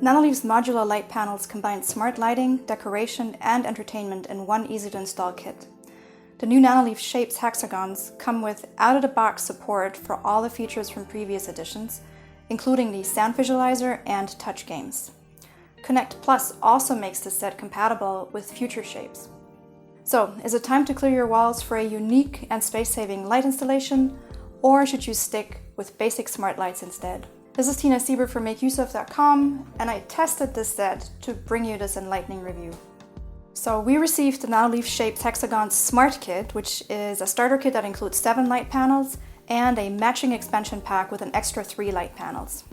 Nanoleaf's modular light panels combine smart lighting, decoration, and entertainment in one easy-to-install kit. The new Nanoleaf Shapes Hexagons come with out-of-the-box support for all the features from previous editions, including the sound visualizer and touch games. Connect Plus also makes this set compatible with future shapes. So, is it time to clear your walls for a unique and space-saving light installation, or should you stick with basic smart lights instead? This is Tina Sieber from MakeUseOf.com, and I tested this set to bring you this enlightening review. So we received the Nanoleaf Shapes Hexagons Smart Kit, which is a starter kit that includes 7 light panels and a matching expansion pack with an extra 3 light panels.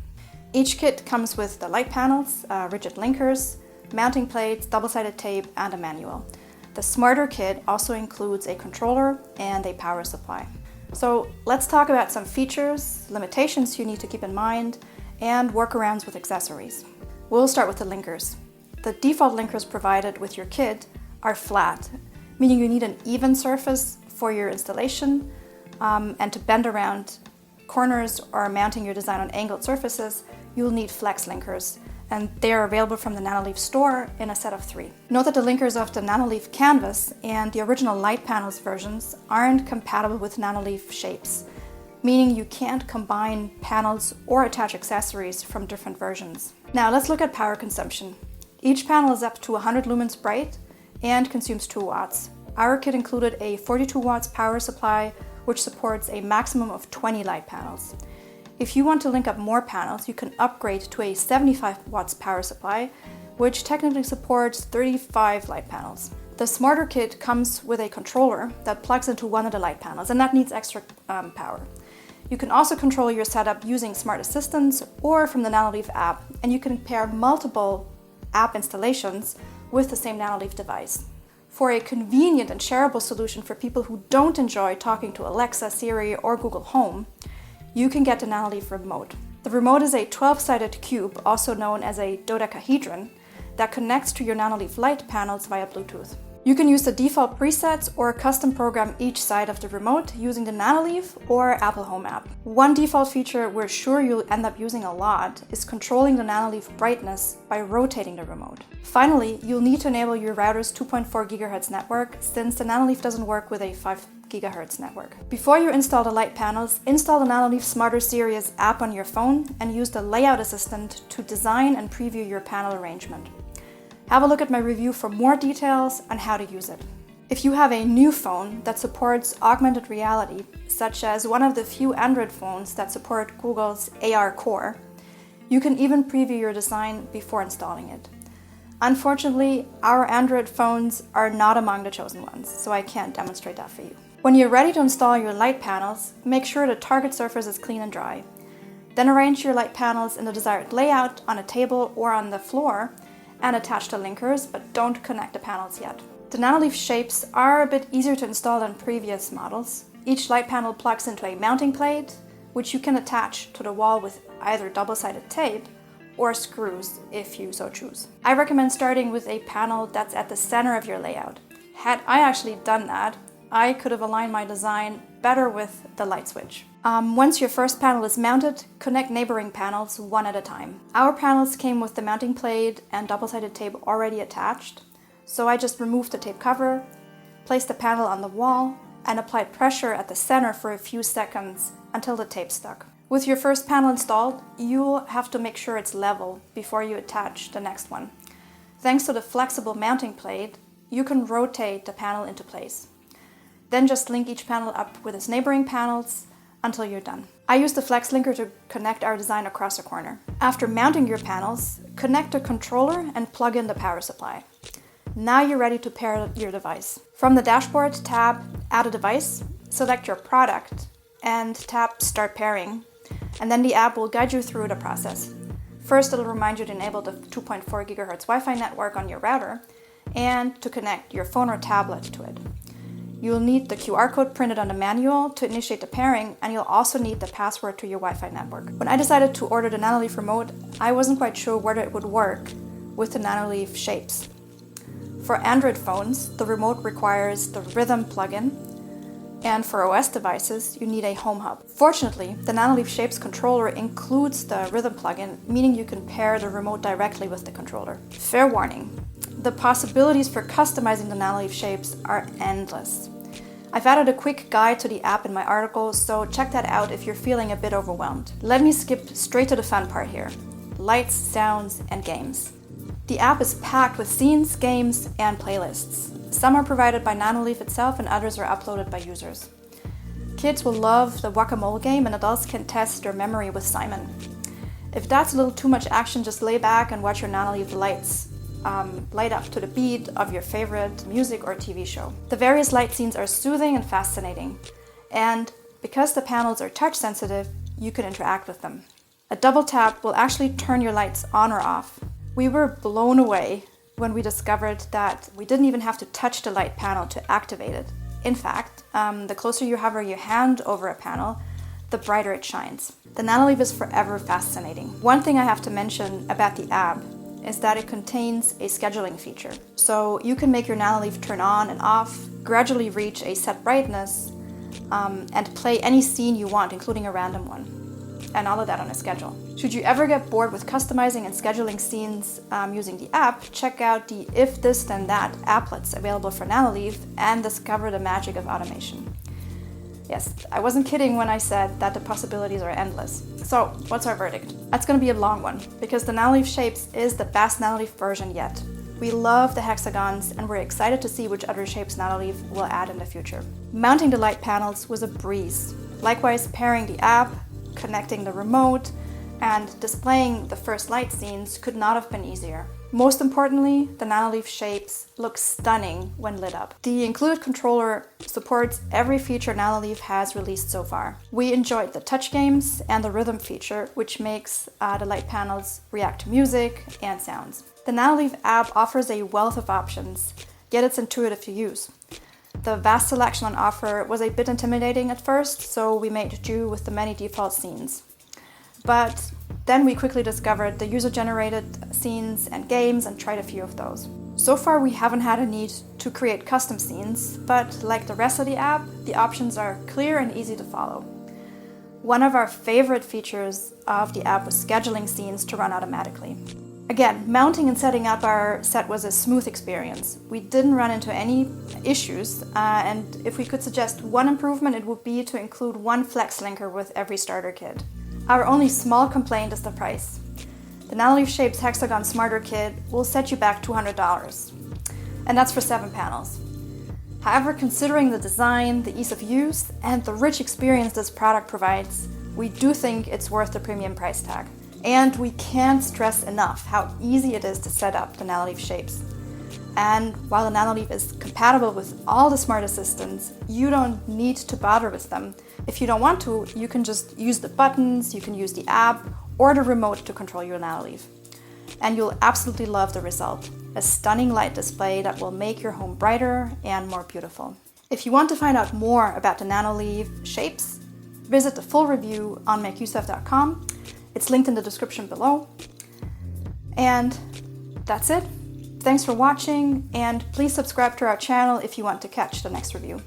Each kit comes with the light panels, rigid linkers, mounting plates, double-sided tape, and a manual. The Smarter Kit also includes a controller and a power supply. So let's talk about some features, limitations you need to keep in mind, and workarounds with accessories. We'll start with the linkers. The default linkers provided with your kit are flat, meaning you need an even surface for your installation, and to bend around corners or mounting your design on angled surfaces, you'll need flex linkers, and they are available from the Nanoleaf store in a set of 3. Note that the linkers of the Nanoleaf Canvas and the original light panels versions aren't compatible with Nanoleaf Shapes, meaning you can't combine panels or attach accessories from different versions. Now let's look at power consumption. Each panel is up to 100 lumens bright and consumes 2 watts. Our kit included a 42 watts power supply, which supports a maximum of 20 light panels. If you want to link up more panels, you can upgrade to a 75 watts power supply, which technically supports 35 light panels. The Smarter Kit comes with a controller that plugs into one of the light panels, and that needs extra power. You can also control your setup using Smart Assistants or from the Nanoleaf app, and you can pair multiple app installations with the same Nanoleaf device. For a convenient and shareable solution for people who don't enjoy talking to Alexa, Siri, or Google Home, you can get the Nanoleaf Remote. The remote is a 12-sided cube, also known as a dodecahedron, that connects to your Nanoleaf light panels via Bluetooth. You can use the default presets or custom program each side of the remote using the Nanoleaf or Apple Home app. One default feature we're sure you'll end up using a lot is controlling the Nanoleaf brightness by rotating the remote. Finally, you'll need to enable your router's 2.4 GHz network, since the Nanoleaf doesn't work with a 5 GHz network. Before you install the light panels, install the Nanoleaf Smarter Series app on your phone and use the Layout Assistant to design and preview your panel arrangement. Have a look at my review for more details on how to use it. If you have a new phone that supports augmented reality, such as one of the few Android phones that support Google's AR Core, you can even preview your design before installing it. Unfortunately, our Android phones are not among the chosen ones, so I can't demonstrate that for you. When you're ready to install your light panels, make sure the target surface is clean and dry. Then arrange your light panels in the desired layout on a table or on the floor, and attach the linkers, but don't connect the panels yet. The Nanoleaf Shapes are a bit easier to install than previous models. Each light panel plugs into a mounting plate, which you can attach to the wall with either double-sided tape or screws if you so choose. I recommend starting with a panel that's at the center of your layout. Had I actually done that, I could have aligned my design better with the light switch. Once your first panel is mounted, connect neighboring panels one at a time. Our panels came with the mounting plate and double-sided tape already attached, so I just removed the tape cover, placed the panel on the wall, and applied pressure at the center for a few seconds until the tape stuck. With your first panel installed, you'll have to make sure it's level before you attach the next one. Thanks to the flexible mounting plate, you can rotate the panel into place. Then just link each panel up with its neighboring panels until you're done. I used the flex linker to connect our design across a corner. After mounting your panels, connect the controller and plug in the power supply. Now you're ready to pair your device. From the dashboard, tab Add a Device, select your product, and tap Start Pairing, and then the app will guide you through the process. First, it'll remind you to enable the 2.4 GHz Wi-Fi network on your router and to connect your phone or tablet to it. You'll need the QR code printed on the manual to initiate the pairing, and you'll also need the password to your Wi-Fi network. When I decided to order the Nanoleaf Remote, I wasn't quite sure whether it would work with the Nanoleaf Shapes. For Android phones, the remote requires the Rhythm plugin, And for OS devices, you need a home hub. Fortunately, the Nanoleaf Shapes controller includes the rhythm plugin, meaning you can pair the remote directly with the controller. Fair warning, the possibilities for customizing the Nanoleaf Shapes are endless. I've added a quick guide to the app in my article, so check that out if you're feeling a bit overwhelmed. Let me skip straight to the fun part here: lights, sounds, and games. The app is packed with scenes, games, and playlists. Some are provided by Nanoleaf itself and others are uploaded by users. Kids will love the Guacamole game and adults can test their memory with Simon. If that's a little too much action, just lay back and watch your Nanoleaf lights light up to the beat of your favorite music or TV show. The various light scenes are soothing and fascinating. And because the panels are touch sensitive, you can interact with them. A double tap will actually turn your lights on or off. We were blown away when we discovered that we didn't even have to touch the light panel to activate it. In fact, the closer you hover your hand over a panel, the brighter it shines. The Nanoleaf is forever fascinating. One thing I have to mention about the app is that it contains a scheduling feature. So you can make your Nanoleaf turn on and off, gradually reach a set brightness, and play any scene you want, including a random one. And all of that on a schedule. Should you ever get bored with customizing and scheduling scenes using the app, check out the If This Then That applets available for Nanoleaf and discover the magic of automation. Yes, I wasn't kidding when I said that the possibilities are endless. So, what's our verdict? That's going to be a long one, because the Nanoleaf Shapes is the best Nanoleaf version yet. We love the Hexagons and we're excited to see which other shapes Nanoleaf will add in the future. Mounting the light panels was a breeze. Likewise, pairing the app, connecting the remote, and displaying the first light scenes could not have been easier. Most importantly, the Nanoleaf Shapes look stunning when lit up. The included controller supports every feature Nanoleaf has released so far. We enjoyed the touch games and the rhythm feature, which makes the light panels react to music and sounds. The Nanoleaf app offers a wealth of options, yet it's intuitive to use. The vast selection on offer was a bit intimidating at first, so we made do with the many default scenes. But then we quickly discovered the user-generated scenes and games and tried a few of those. So far we haven't had a need to create custom scenes, but like the rest of the app, the options are clear and easy to follow. One of our favorite features of the app was scheduling scenes to run automatically. Again, mounting and setting up our set was a smooth experience. We didn't run into any issues, and if we could suggest one improvement, it would be to include one flex linker with every starter kit. Our only small complaint is the price. The Nanoleaf Shapes Hexagon Smarter Kit will set you back $200, and that's for 7 panels. However, considering the design, the ease of use, and the rich experience this product provides, we do think it's worth the premium price tag. And we can't stress enough how easy it is to set up the Nanoleaf Shapes. And while the Nanoleaf is compatible with all the smart assistants, you don't need to bother with them. If you don't want to, you can just use the buttons, you can use the app, or the remote to control your Nanoleaf. And you'll absolutely love the result. A stunning light display that will make your home brighter and more beautiful. If you want to find out more about the Nanoleaf Shapes, visit the full review on makeusef.com. It's linked in the description below. And that's it. Thanks for watching, and please subscribe to our channel if you want to catch the next review.